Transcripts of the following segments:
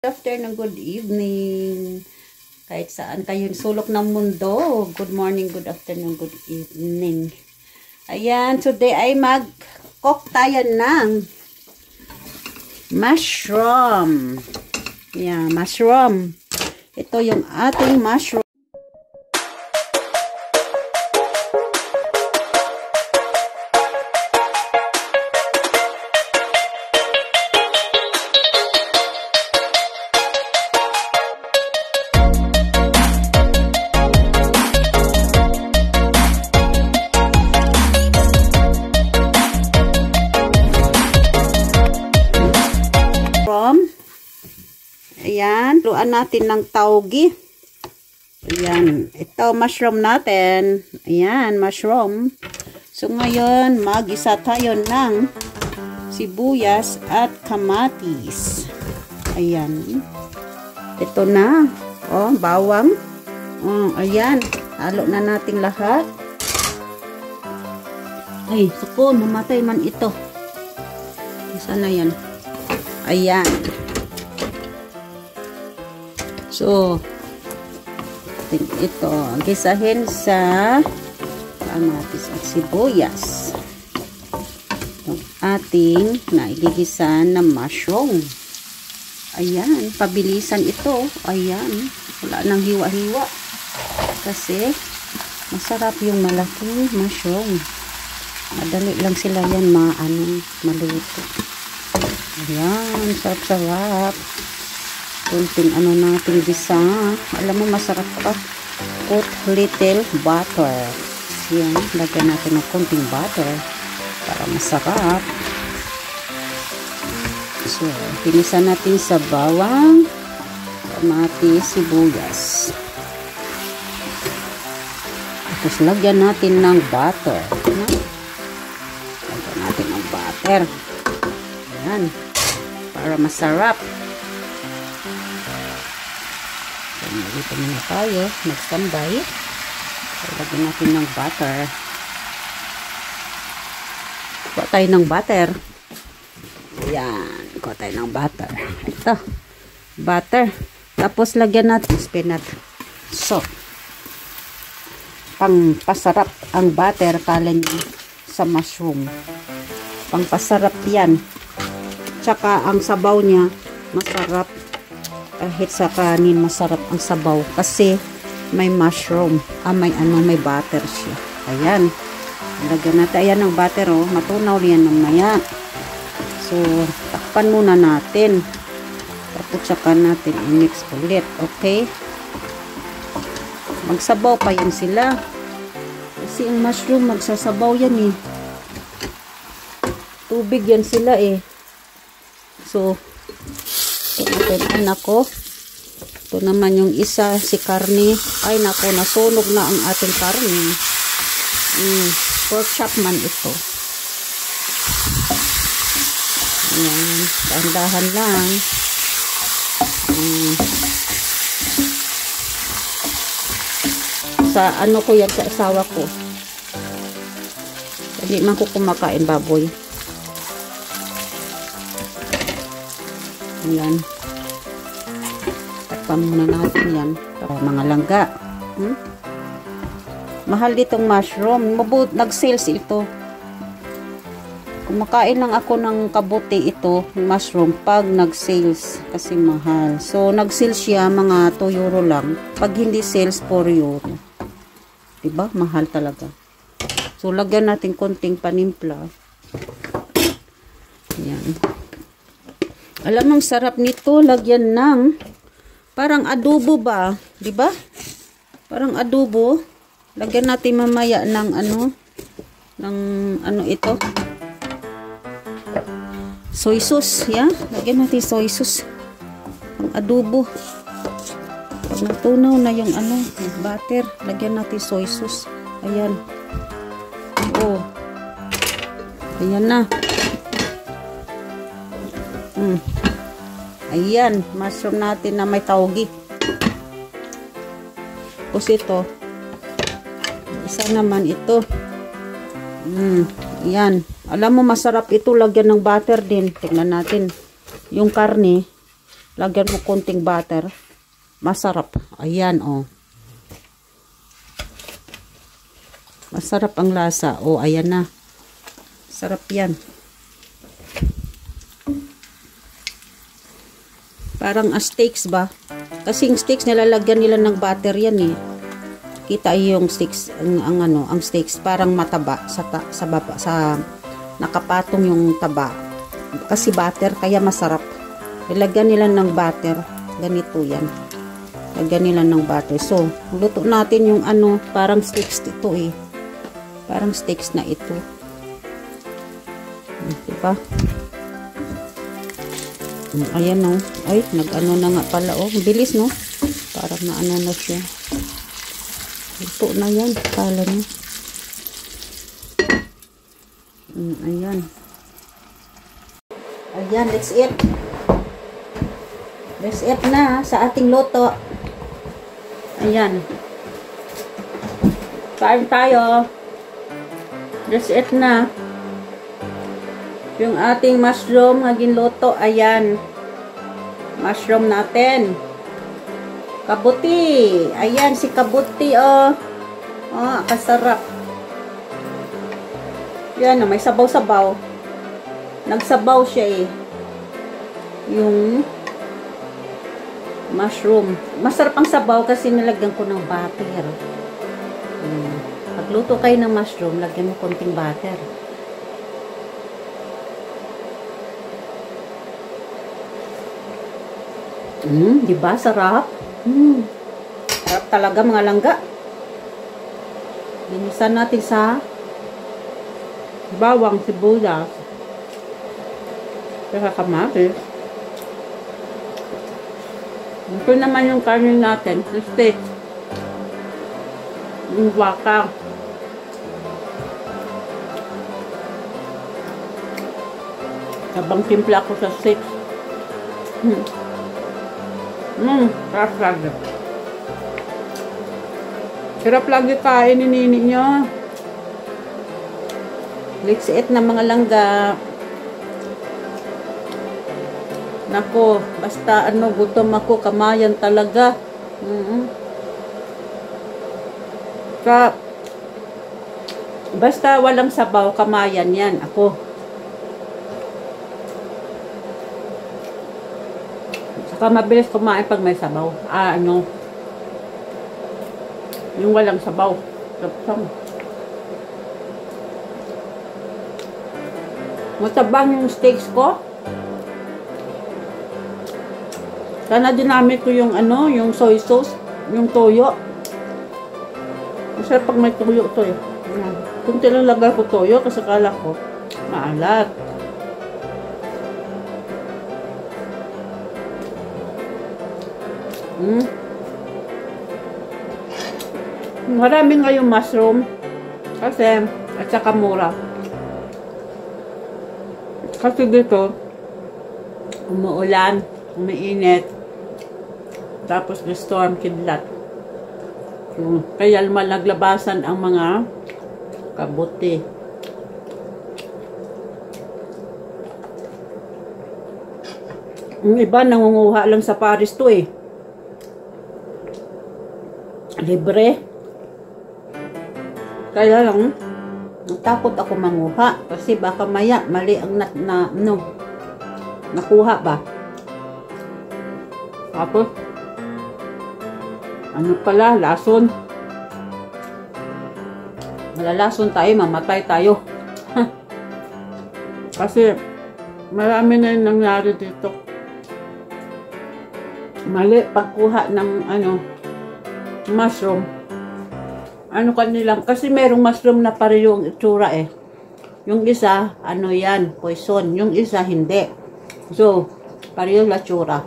Good afternoon, good evening. Kahit saan kayong sulok ng mundo. Good morning, good afternoon, good evening. Ayan, today ay mag-cook tayo ng mushroom. Ayan, mushroom. Ito yung ating mushroom. Ayan, luan natin ng taugi. Ayan, ito mushroom natin. Ayan, mushroom. So ngayon, mag-isa tayo ng sibuyas at kamatis. Ayan. Ito na. Oh, bawang. Oh, ayan. Halo na natin lahat. Ay, suko, namatay man ito. Saan na yan? Ayan. So, ito, gisahin sa kamatis at sibuyas. Itong ating naigigisan na mushroom. Ayan, pabilisan ito. Ayan, wala nang hiwa-hiwa. Kasi, masarap yung malaking mushroom. Madali lang sila yan maluto. Ayan, sarap-sarap. Kunting natin gisa. Alam mo, masarap pa. Put little butter. Yan, lagyan natin ng kunting butter para masarap. So, pinisa natin sa bawang, kamatis, sibuyas. Tapos, lagyan natin ng butter. Lagyan natin ng butter. Yan, para masarap. Dito muna tayo, mag-standby. Lagyan natin ng butter. Kuha tayo ng butter. Ayan, kuha tayo ng butter. Ito, butter. Tapos lagyan natin spinach. So, pangpasarap ang butter kala nyo sa mushroom. Pangpasarap yan. Tsaka ang sabaw niya, masarap. Kahit sa kanin, masarap ang sabaw kasi may mushroom. May butter siya. Ayan. Lagyan natin. Ayan ang butter, oh. Matunaw yan mamaya. So, takpan muna natin. Tapos saka natin i-mix ulit. Okay? Magsabaw pa yan sila. Kasi ang mushroom, magsasabaw yan eh. Tubig yan sila eh. So, natin, nako, ito naman yung isa, si karne. Ay nako, nasunog na ang ating karne. Pork chop man ito. Ayan, dahan-dahan lang. Sa ko yan, sa asawa ko. Hindi man ko kumakain baboy. Ayan. Takpan muna natin yan. Mga langga. Mahal ditong mushroom. Nag-sales ito. Kumakain lang ako ng kabuti ito, mushroom, pag nag-sales. Kasi mahal. So, nag-sales siya mga 2 euro lang. Pag hindi sales, 4 euro. Diba? Mahal talaga. So, lagyan natin konting panimpla. Ayan. Alam mong sarap nito, lagyan ng parang adobo ba, 'di ba? Parang adobo. Lagyan natin mamaya ng ito. Soy sauce, yeah? Lagyan natin soy sauce. Ang adobo. Pag natunaw na yung butter, lagyan natin soy sauce. Ayan. Oh. Ayan na. Ayan, mushroom natin na may taugi. Tapos ito, isa naman ito. Ayan. Alam mo, masarap ito. Lagyan ng butter din. Tingnan natin. Yung karne, Lagyan mo konting butter. Masarap. Ayan, oh. Masarap ang lasa. Oh, ayan na. Sarap yan. Parang steaks ba? Kasi yung steaks nilalagyan nila ng butter yan eh. Kita yung steaks, ang steaks parang mataba sa baba, sa nakapatong yung taba. Kasi butter kaya masarap. Nilagyan nila ng butter. Ganito yan. Lagyan nila ng butter. So, luto natin yung parang steaks ito eh. Parang steaks na ito. Diba? Ayan o. Ay, nag-ano na nga pala o. Bilis no? Parang na na siya. Luto na yan. Kala nyo. Ayan. Ayan, let's eat. Let's eat na sa ating luto. Ayan. Kain tayo. Let's eat na. Yung ating mushroom na ginluto, ayan. Mushroom natin. Kabuti. Ayan, si kabuti, oh. Oh, kasarap. Yan, may sabaw-sabaw. Nagsabaw siya, eh. Yung mushroom. Masarap ang sabaw kasi nilagyan ko ng butter. Pagluto kayo ng mushroom, lagyan mo konting butter. Diba? Sarap. Sarap talaga mga langga. Linisan natin sa bawang, sibuyas. Saka kamatis. Ito naman yung kanin natin. Steak. Yung baka. Habang timpla ako sa steak. Sarap lagi. Sarap lagi kain ni nini nyo. Let's eat na mga langga. Nako, basta gutom ako, kamayan talaga. Basta walang sabaw, kamayan yan. Ako. Saka mabilis kumain pag may sabaw. Yung walang sabaw. Matabang yung steaks ko. Sana dinamit ko yung yung soy sauce, yung toyo. Kasi pag may toyo to eh. Kung tinalagay ko toyo, kasi kala ko maalat. Marami ngayong mushroom kasi at saka mura. Kasi dito umuulan, umiinit, tapos storm kidlat. Kaya malaglabasan ang mga kabuti. Yung iba nangunguha lang sa Paris to eh. Libre. Kaya lang natakot ako manguha kasi baka maya mali ang nakuha ba. Tapos pala, lason. Malalason tayo, mamatay tayo. Kasi marami na yung nangyari dito. Mali pagkuha ng mushroom. Kanilang, kasi merong mushroom na parehong itsura eh. Yung isa, yan, poison. Yung isa, hindi. So, parehong itsura.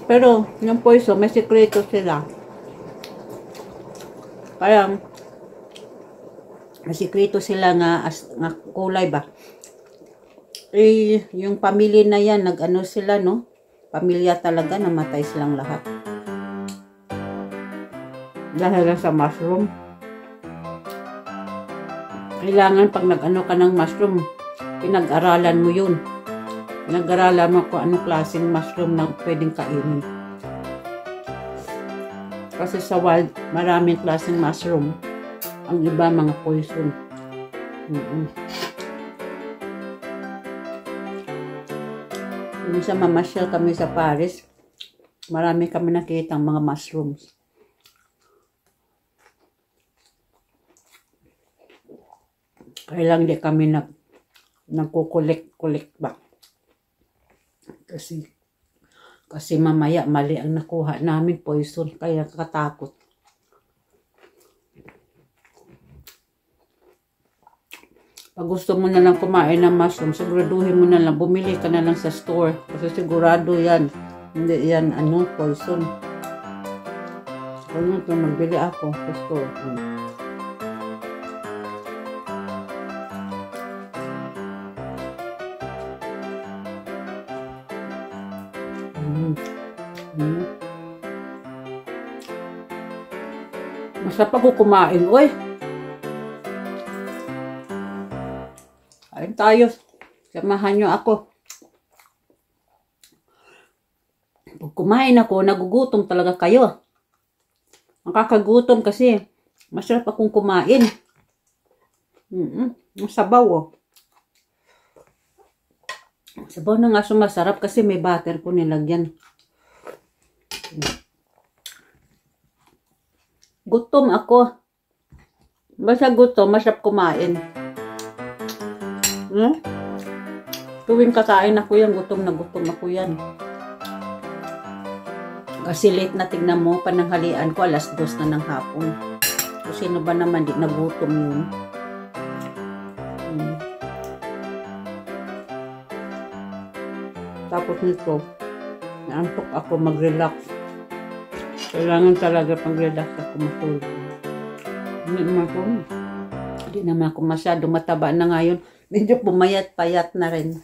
Pero, yung poison, may sikreto sila. Kaya, may sikreto sila nga kulay ba. Eh, yung pamilya na yan, sila, no? Pamilya talaga, namatay silang lahat. Dahil sa mushroom. Kailangan pag ka ng mushroom, pinag-aralan mo yun. Nag-aralan ako anong klaseng mushroom na pwedeng kainin. Kasi sa wild, maraming klaseng mushroom. Ang iba, mga poison. Minsan mamasyal kami sa Paris, marami kami nakitang mga mushrooms. Kaya lang di kami nagkukulik-kulik ba. Kasi mamaya mali ang nakuha namin, poison, kaya katakot. Pag gusto mo na lang kumain ng mushroom, siguraduhin mo na lang, bumili ka na lang sa store. Kasi sigurado yan, hindi yan, poison. Kaya ito, magbili ako sa store. Masarap ako kumain, oy. Kain tayo. Samahan nyo ako. Pag kumain ako, nagugutom talaga kayo. Nakakagutom kasi masarap akong kumain. Sabaw, oh. Sabaw na nga sumasarap kasi may butter ko nilagyan. Gutom ako. Basta gutom, masarap kumain. Tuwing kakain ako yan, gutom na gutom ako yan. Kasi late na, tignan mo, pananghalian ko, 2:00 na ng hapon. So, sino ba naman di nagutom yun? Tapos nito, naantok ako mag-relax. Kailangan talaga pag-relax ako matulog. Hindi naman ako masyado mataba na ngayon. Medyo pumayat-payat na rin.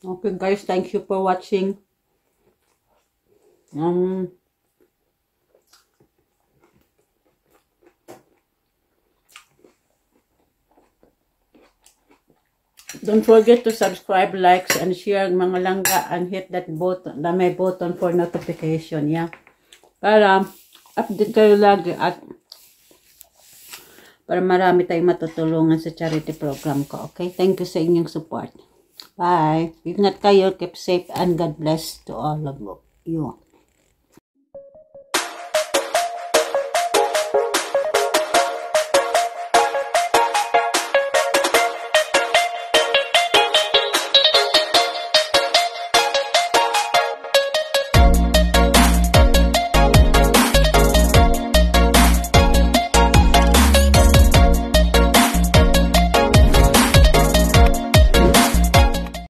Okay guys, thank you for watching. Don't forget to subscribe, likes, and share mga langga, and hit that button, the may button for notification, yeah. Para update kayo lagi at para marami tayong matutulungan sa charity program ko, okay? Thank you sa inyong support. Bye. Ingat kayo, keep safe, and God bless to all of you.